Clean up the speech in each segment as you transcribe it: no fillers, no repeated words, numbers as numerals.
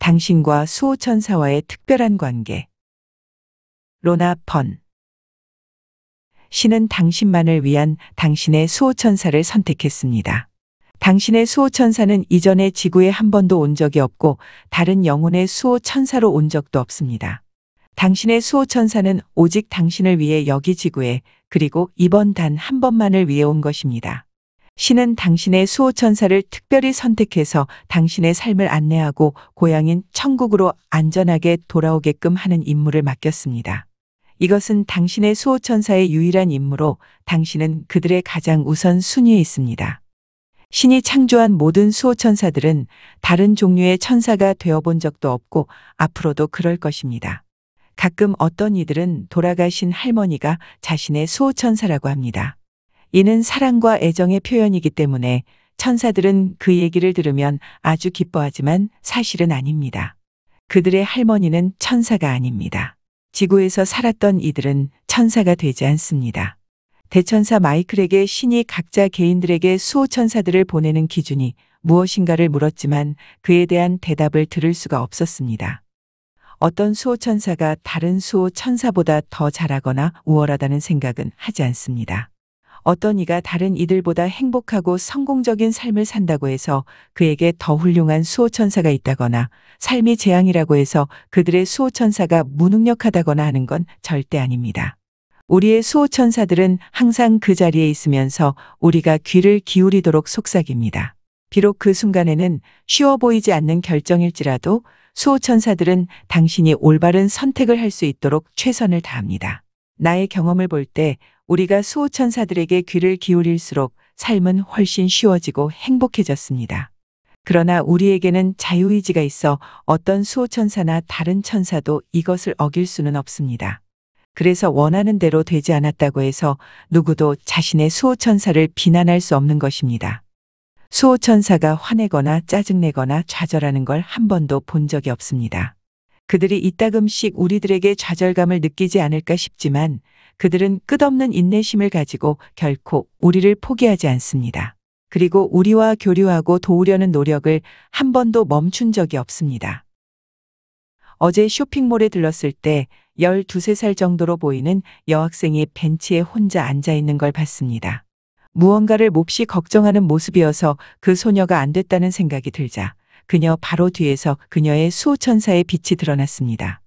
당신과 수호천사와의 특별한 관계. 로나 번. 신은 당신만을 위한 당신의 수호천사를 선택했습니다. 당신의 수호천사는 이전에 지구에 한 번도 온 적이 없고 다른 영혼의 수호천사로 온 적도 없습니다. 당신의 수호천사는 오직 당신을 위해 여기 지구에, 그리고 이번 단 한 번만을 위해 온 것입니다. 신은 당신의 수호천사를 특별히 선택해서 당신의 삶을 안내하고 고향인 천국으로 안전하게 돌아오게끔 하는 임무를 맡겼습니다. 이것은 당신의 수호천사의 유일한 임무로 당신은 그들의 가장 우선 순위에 있습니다. 신이 창조한 모든 수호천사들은 다른 종류의 천사가 되어본 적도 없고 앞으로도 그럴 것입니다. 가끔 어떤 이들은 돌아가신 할머니가 자신의 수호천사라고 합니다. 이는 사랑과 애정의 표현이기 때문에 천사들은 그 얘기를 들으면 아주 기뻐하지만 사실은 아닙니다. 그들의 할머니는 천사가 아닙니다. 지구에서 살았던 이들은 천사가 되지 않습니다. 대천사 마이클에게 신이 각자 개인들에게 수호천사들을 보내는 기준이 무엇인가를 물었지만 그에 대한 대답을 들을 수가 없었습니다. 어떤 수호천사가 다른 수호천사보다 더 잘하거나 우월하다는 생각은 하지 않습니다. 어떤 이가 다른 이들보다 행복하고 성공적인 삶을 산다고 해서 그에게 더 훌륭한 수호천사가 있다거나 삶이 재앙이라고 해서 그들의 수호천사가 무능력하다거나 하는 건 절대 아닙니다. 우리의 수호천사들은 항상 그 자리에 있으면서 우리가 귀를 기울이도록 속삭입니다. 비록 그 순간에는 쉬워 보이지 않는 결정일지라도 수호천사들은 당신이 올바른 선택을 할 수 있도록 최선을 다합니다. 나의 경험을 볼 때 우리가 수호천사들에게 귀를 기울일수록 삶은 훨씬 쉬워지고 행복해졌습니다. 그러나 우리에게는 자유의지가 있어 어떤 수호천사나 다른 천사도 이것을 어길 수는 없습니다. 그래서 원하는 대로 되지 않았다고 해서 누구도 자신의 수호천사를 비난할 수 없는 것입니다. 수호천사가 화내거나 짜증내거나 좌절하는 걸 한 번도 본 적이 없습니다. 그들이 이따금씩 우리들에게 좌절감을 느끼지 않을까 싶지만 그들은 끝없는 인내심을 가지고 결코 우리를 포기하지 않습니다. 그리고 우리와 교류하고 도우려는 노력을 한 번도 멈춘 적이 없습니다. 어제 쇼핑몰에 들렀을 때 12~13살 정도로 보이는 여학생이 벤치에 혼자 앉아 있는 걸 봤습니다. 무언가를 몹시 걱정하는 모습이어서 그 소녀가 안 됐다는 생각이 들자 그녀 바로 뒤에서 그녀의 수호천사의 빛이 드러났습니다.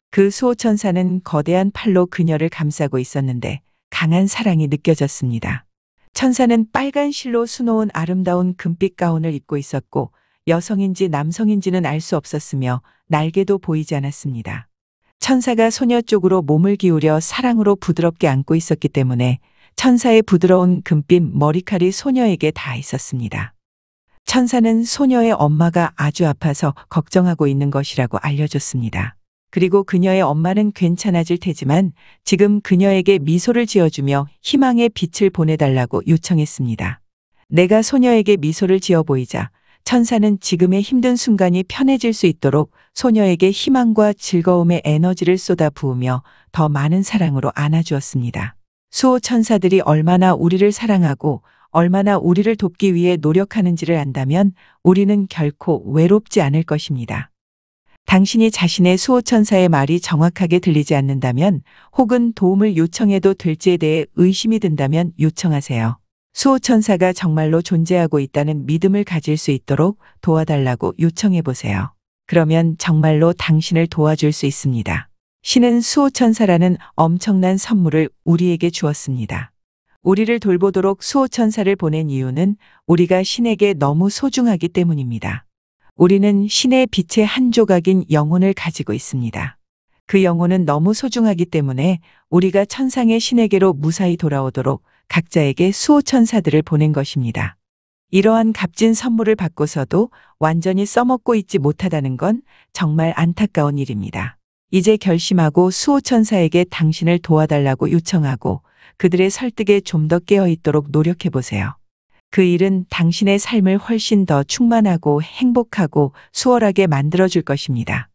그 수호천사는 거대한 팔로 그녀를 감싸고 있었는데 강한 사랑이 느껴졌습니다. 천사는 빨간 실로 수놓은 아름다운 금빛 가운을 입고 있었고 여성인지 남성인지는 알 수 없었으며 날개도 보이지 않았습니다. 천사가 소녀 쪽으로 몸을 기울여 사랑으로 부드럽게 안고 있었기 때문에 천사의 부드러운 금빛 머리칼이 소녀에게 닿아 있었습니다. 천사는 소녀의 엄마가 아주 아파서 걱정하고 있는 것이라고 알려줬습니다. 그리고 그녀의 엄마는 괜찮아질 테지만 지금 그녀에게 미소를 지어주며 희망의 빛을 보내달라고 요청했습니다. 내가 소녀에게 미소를 지어 보이자 천사는 지금의 힘든 순간이 편해질 수 있도록 소녀에게 희망과 즐거움의 에너지를 쏟아 부으며 더 많은 사랑으로 안아주었습니다. 수호천사들이 얼마나 우리를 사랑하고 얼마나 우리를 돕기 위해 노력하는지를 안다면 우리는 결코 외롭지 않을 것입니다. 당신이 자신의 수호천사의 말이 정확하게 들리지 않는다면 혹은 도움을 요청해도 될지에 대해 의심이 든다면 요청하세요. 수호천사가 정말로 존재하고 있다는 믿음을 가질 수 있도록 도와달라고 요청해 보세요. 그러면 정말로 당신을 도와줄 수 있습니다. 신은 수호천사라는 엄청난 선물을 우리에게 주었습니다. 우리를 돌보도록 수호천사를 보낸 이유는 우리가 신에게 너무 소중하기 때문입니다. 우리는 신의 빛의 한 조각인 영혼을 가지고 있습니다. 그 영혼은 너무 소중하기 때문에 우리가 천상의 신에게로 무사히 돌아오도록 각자에게 수호천사들을 보낸 것입니다. 이러한 값진 선물을 받고서도 완전히 써먹고 있지 못하다는 건 정말 안타까운 일입니다. 이제 결심하고 수호천사에게 당신을 도와달라고 요청하고 그들의 설득에 좀 더 깨어있도록 노력해 보세요. 그 일은 당신의 삶을 훨씬 더 충만하고 행복하고 수월하게 만들어줄 것입니다.